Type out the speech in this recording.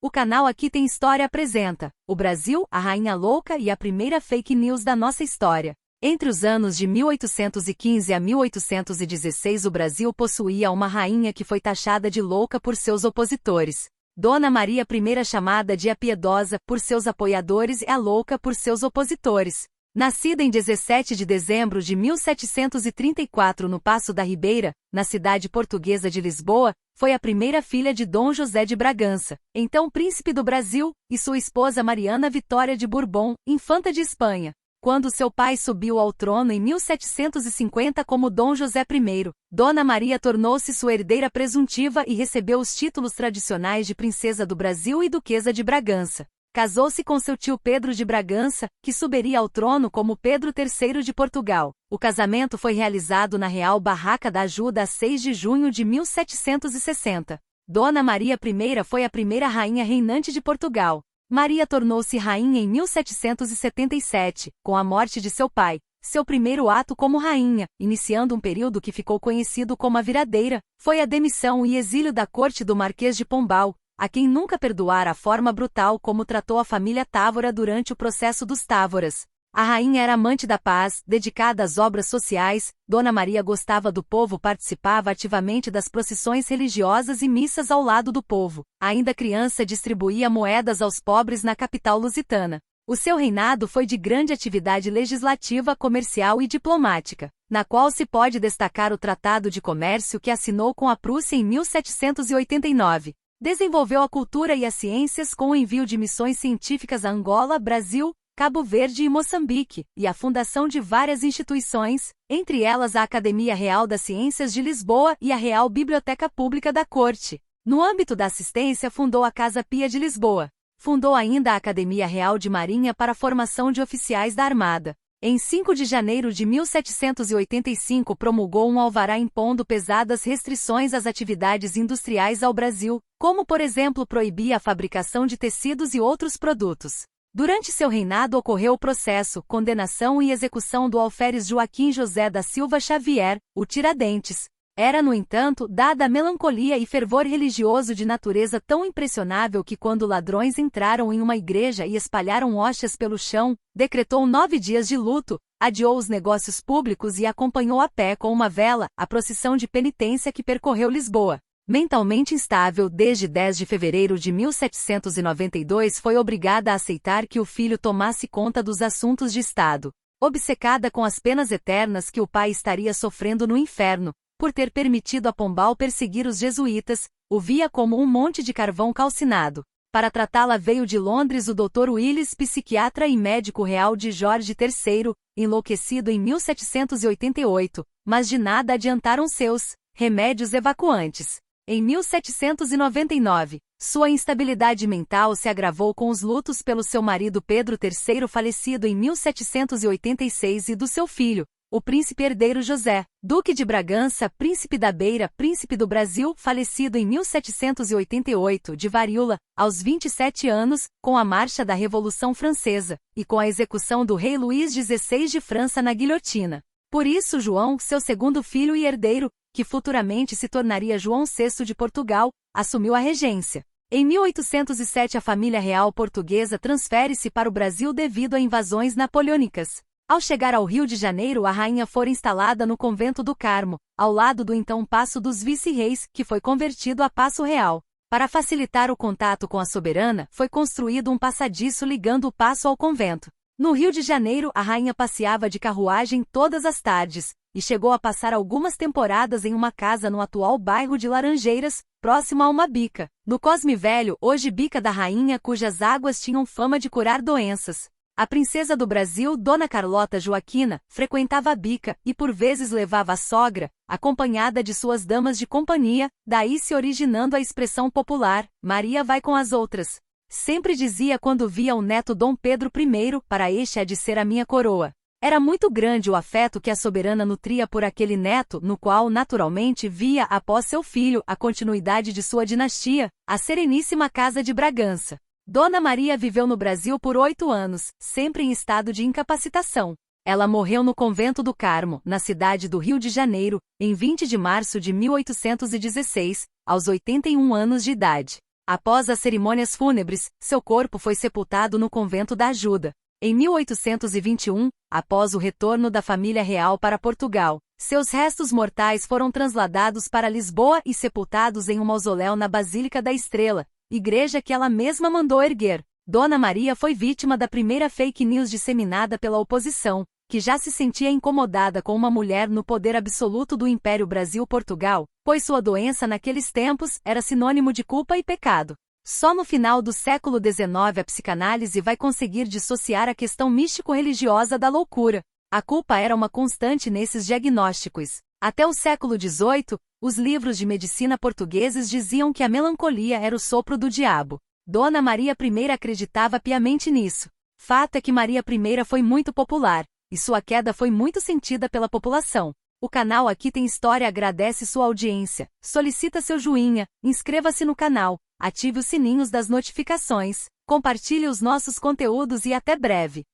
O canal Aqui Tem História apresenta o Brasil, a Rainha Louca e a primeira fake news da nossa história. Entre os anos de 1815 a 1816 o Brasil possuía uma rainha que foi taxada de louca por seus opositores. Dona Maria I, chamada de a Piedosa por seus apoiadores e a Louca por seus opositores. Nascida em 17 de dezembro de 1734 no Paço da Ribeira, na cidade portuguesa de Lisboa, foi a primeira filha de Dom José de Bragança, então príncipe do Brasil, e sua esposa Mariana Vitória de Bourbon, infanta de Espanha. Quando seu pai subiu ao trono em 1750 como Dom José I, Dona Maria tornou-se sua herdeira presuntiva e recebeu os títulos tradicionais de Princesa do Brasil e Duquesa de Bragança. Casou-se com seu tio Pedro de Bragança, que subiria ao trono como Pedro III de Portugal. O casamento foi realizado na Real Barraca da Ajuda a 6 de junho de 1760. Dona Maria I foi a primeira rainha reinante de Portugal. Maria tornou-se rainha em 1777, com a morte de seu pai, seu primeiro ato como rainha, iniciando um período que ficou conhecido como a viradeira, foi a demissão e exílio da corte do Marquês de Pombal, a quem nunca perdoara a forma brutal como tratou a família Távora durante o processo dos Távoras. A rainha era amante da paz, dedicada às obras sociais, Dona Maria gostava do povo, participava ativamente das procissões religiosas e missas ao lado do povo. Ainda criança distribuía moedas aos pobres na capital lusitana. O seu reinado foi de grande atividade legislativa, comercial e diplomática, na qual se pode destacar o Tratado de Comércio que assinou com a Prússia em 1789. Desenvolveu a cultura e as ciências com o envio de missões científicas a Angola, Brasil, Cabo Verde e Moçambique, e a fundação de várias instituições, entre elas a Academia Real das Ciências de Lisboa e a Real Biblioteca Pública da Corte. No âmbito da assistência fundou a Casa Pia de Lisboa. Fundou ainda a Academia Real de Marinha para a formação de oficiais da Armada. Em 5 de janeiro de 1785 promulgou um alvará impondo pesadas restrições às atividades industriais ao Brasil, como por exemplo proibir a fabricação de tecidos e outros produtos. Durante seu reinado ocorreu o processo, condenação e execução do alferes Joaquim José da Silva Xavier, o Tiradentes. Era, no entanto, dada a melancolia e fervor religioso de natureza tão impressionável que quando ladrões entraram em uma igreja e espalharam hóstias pelo chão, decretou 9 dias de luto, adiou os negócios públicos e acompanhou a pé com uma vela a procissão de penitência que percorreu Lisboa. Mentalmente instável desde 10 de fevereiro de 1792 foi obrigada a aceitar que o filho tomasse conta dos assuntos de Estado. Obcecada com as penas eternas que o pai estaria sofrendo no inferno, por ter permitido a Pombal perseguir os jesuítas, o via como um monte de carvão calcinado. Para tratá-la veio de Londres o Dr. Willis, psiquiatra e médico real de Jorge III, enlouquecido em 1788, mas de nada adiantaram seus remédios evacuantes. Em 1799, sua instabilidade mental se agravou com os lutos pelo seu marido Pedro III, falecido em 1786, e do seu filho, o príncipe herdeiro José, duque de Bragança, príncipe da Beira, príncipe do Brasil, falecido em 1788, de varíola, aos 27 anos, com a marcha da Revolução Francesa, e com a execução do rei Luís XVI de França na guilhotina. Por isso João, seu segundo filho e herdeiro, que futuramente se tornaria João VI de Portugal, assumiu a regência. Em 1807 a família real portuguesa transfere-se para o Brasil devido a invasões napoleônicas. Ao chegar ao Rio de Janeiro a rainha fora instalada no convento do Carmo, ao lado do então Paço dos Vice-Reis, que foi convertido a Paço Real. Para facilitar o contato com a soberana, foi construído um passadiço ligando o paço ao convento. No Rio de Janeiro a rainha passeava de carruagem todas as tardes, e chegou a passar algumas temporadas em uma casa no atual bairro de Laranjeiras, próximo a uma bica, no Cosme Velho, hoje Bica da Rainha, cujas águas tinham fama de curar doenças. A princesa do Brasil, Dona Carlota Joaquina, frequentava a bica e por vezes levava a sogra, acompanhada de suas damas de companhia, daí se originando a expressão popular, Maria vai com as outras. Sempre dizia quando via o neto Dom Pedro I, para este há de ser a minha coroa. Era muito grande o afeto que a soberana nutria por aquele neto, no qual naturalmente via após seu filho a continuidade de sua dinastia, a Sereníssima Casa de Bragança. Dona Maria viveu no Brasil por 8 anos, sempre em estado de incapacitação. Ela morreu no convento do Carmo, na cidade do Rio de Janeiro, em 20 de março de 1816, aos 81 anos de idade. Após as cerimônias fúnebres, seu corpo foi sepultado no convento da Ajuda. Em 1821, após o retorno da família real para Portugal, seus restos mortais foram transladados para Lisboa e sepultados em um mausoléu na Basílica da Estrela, igreja que ela mesma mandou erguer. Dona Maria foi vítima da primeira fake news disseminada pela oposição, que já se sentia incomodada com uma mulher no poder absoluto do Império Brasil-Portugal, pois sua doença naqueles tempos era sinônimo de culpa e pecado. Só no final do século XIX a psicanálise vai conseguir dissociar a questão místico-religiosa da loucura. A culpa era uma constante nesses diagnósticos. Até o século XVIII, os livros de medicina portugueses diziam que a melancolia era o sopro do diabo. Dona Maria I acreditava piamente nisso. Fato é que Maria I foi muito popular, e sua queda foi muito sentida pela população. O canal Aqui Tem História agradece sua audiência, solicita seu joinha, inscreva-se no canal, ative os sininhos das notificações, compartilhe os nossos conteúdos e até breve.